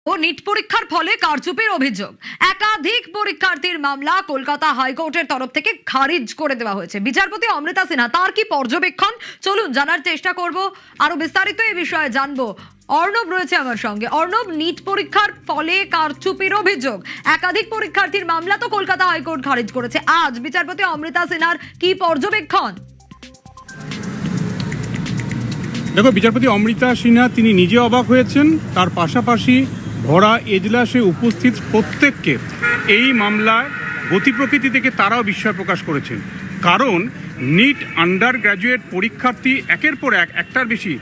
ও NEET পরীক্ষার ফলে কারচুপির অভিযোগ, একাধিক পরীক্ষার্থীর মামলা কলকাতা হাইকোর্টের তরফ থেকে খারিজ করে দেওয়া হয়েছে। বিচারপতি অমৃতা সিনহা তার কি পর্যবেক্ষণ, চলুন জানার চেষ্টা করব, আরো বিস্তারিত এই বিষয়ে জানবো। অর্ণব রয়েছে আমার সঙ্গে। অর্ণব, নিট পরীক্ষার ফলে কারচুপির অভিযোগ, একাধিক পরীক্ষার্থীর মামলা তো কলকাতা হাইকোর্ট খারিজ করেছে, আজ বিচারপতি অমৃতা সিনহার কি পর্যবেক্ষণ? দেখো, বিচারপতি অমৃতা সিনহা তিনি নিজে অবাক হয়েছেন, তার পাশাপাশি ভরা এজলাসে উপস্থিত প্রত্যেককে এই মামলার গতি প্রকৃতি থেকে তারাও বিস্ময় প্রকাশ করেছেন। কারণ নিট আন্ডার গ্র্যাজুয়েট পরীক্ষার্থী একের পর একটার বেশি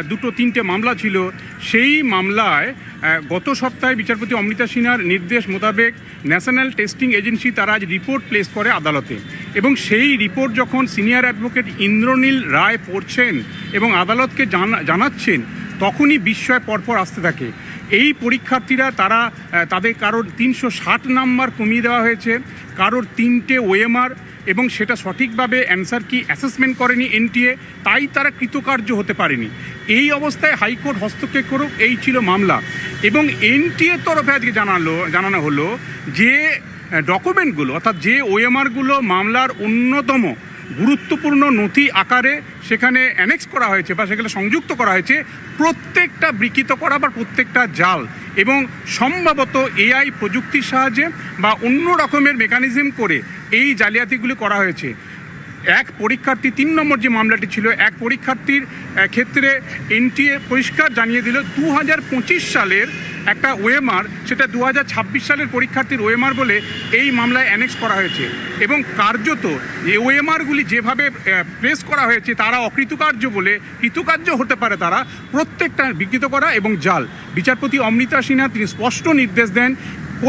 দুটো তিনটে মামলা ছিল। সেই মামলায় গত সপ্তাহে বিচারপতি অমৃতা সিনহার নির্দেশ মোতাবেক ন্যাশনাল টেস্টিং এজেন্সি তারা আজ রিপোর্ট প্লেস করে আদালতে, এবং সেই রিপোর্ট যখন সিনিয়র অ্যাডভোকেট ইন্দ্রনীল রায় পড়ছেন এবং আদালতকে জানাচ্ছেন, তখনই বিস্ময় পরপর আসতে থাকে। এই পরীক্ষার্থীরা তাদের কারোর 360 নাম্বার কমিয়ে দেওয়া হয়েছে, কারোর 3টে ওএমআর, এবং সেটা সঠিকভাবে অ্যান্সার কি অ্যাসেসমেন্ট করেনি এনটিএ, তাই তারা কৃতকার্য হতে পারেনি। এই অবস্থায় হাইকোর্ট হস্তক্ষেপ করুক, এই ছিল মামলা। এবং এনটিএর তরফে আজকে জানানো হলো যে ডকুমেন্টগুলো, অর্থাৎ যে ওএমআরগুলো মামলার অন্যতম গুরুত্বপূর্ণ নথি আকারে সেখানে অ্যানেক্স করা হয়েছে বা সেখানে সংযুক্ত করা হয়েছে, প্রত্যেকটা বিকৃত করা বা প্রত্যেকটা জাল, এবং সম্ভবত এআই প্রযুক্তির সাহায্যে বা অন্য রকমের মেকানিজম করে এই জালিয়াতিগুলি করা হয়েছে। এক পরীক্ষার্থী 3 নম্বর যে মামলাটি ছিল, এক পরীক্ষার্থীর ক্ষেত্রে এনটিএ পরিষ্কার জানিয়ে দিল 2025 সালের একটা ওএমআর, সেটা 2026 সালের পরীক্ষার্থীর ওএমআর বলে এই মামলায় অ্যানেক্স করা হয়েছে। এবং কার্যত এই ওএমআরগুলি যেভাবে প্রেস করা হয়েছে, তারা অকৃতকার্য বলে কৃতকার্য হতে পারে তারা, প্রত্যেকটা বিকৃত করা এবং জাল। বিচারপতি অমৃতা সিনহা তিনি স্পষ্ট নির্দেশ দেন,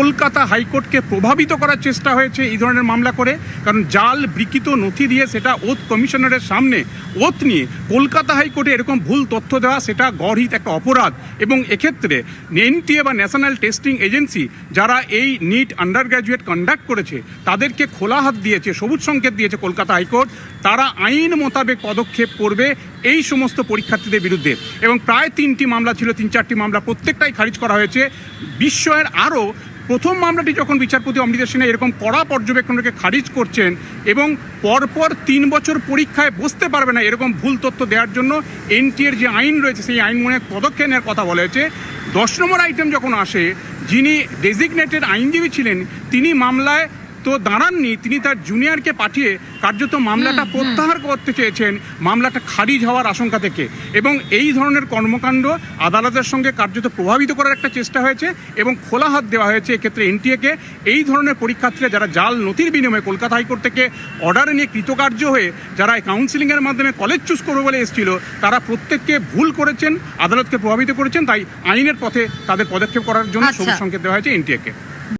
কলকাতা হাইকোর্টকে প্রভাবিত করার চেষ্টা হয়েছে এই ধরনের মামলা করে, কারণ জাল বিকৃত নথি দিয়ে সেটা ওথ কমিশনারের সামনে ওথ নিয়ে কলকাতা হাইকোর্টে এরকম ভুল তথ্য দেওয়া, সেটা গর্হিত একটা অপরাধ। এবং এক্ষেত্রে এনটিএ বা ন্যাশনাল টেস্টিং এজেন্সি যারা এই নিট আন্ডার গ্র্যাজুয়েট কন্ডাক্ট করেছে, তাদেরকে খোলা হাত দিয়েছে, সবুজ সংকেত দিয়েছে কলকাতা হাইকোর্ট, তারা আইন মোতাবেক পদক্ষেপ করবে এই সমস্ত পরীক্ষার্থীদের বিরুদ্ধে। এবং প্রায় 3টি মামলা ছিল, 3-4টি মামলা, প্রত্যেকটাই খারিজ করা হয়েছে। বিস্ময়ের আরও, প্রথম মামলাটি যখন বিচারপতি অমৃতা সিনহা এরকম কড়া পর্যবেক্ষণকে খারিজ করছেন এবং পরপর 3 বছর পরীক্ষায় বসতে পারবে না এরকম ভুল তথ্য দেওয়ার জন্য এনটিএর যে আইন রয়েছে সেই আইন মনে পদক্ষেপ নেওয়ার কথা বলা হয়েছে। 10 নম্বর আইটেম যখন আসে, যিনি ডেজিগনেটেড আইনজীবী ছিলেন তিনি মামলায় তো দাঁড়াননি, তিনি তার জুনিয়রকে পাঠিয়ে কার্যত মামলাটা প্রত্যাহার করতে চেয়েছেন মামলাটা খারিজ হওয়ার আশঙ্কা থেকে। এবং এই ধরনের কর্মকাণ্ড আদালতের সঙ্গে কার্যত প্রভাবিত করার একটা চেষ্টা হয়েছে এবং খোলা হাত দেওয়া হয়েছে এক্ষেত্রে এনটিএকে। এই ধরনের পরীক্ষার্থীরা যারা জাল নথির বিনিময়ে কলকাতা হাইকোর্ট থেকে অর্ডার নিয়ে কৃতকার্য হয়ে যারা কাউন্সিলিংয়ের মাধ্যমে কলেজ চুজ করবে বলে এসেছিল, তারা প্রত্যেককে ভুল করেছেন, আদালতকে প্রভাবিত করেছেন, তাই আইনের পথে তাদের পদক্ষেপ করার জন্য সবুজ সংকেত দেওয়া হয়েছে এনটিএকে।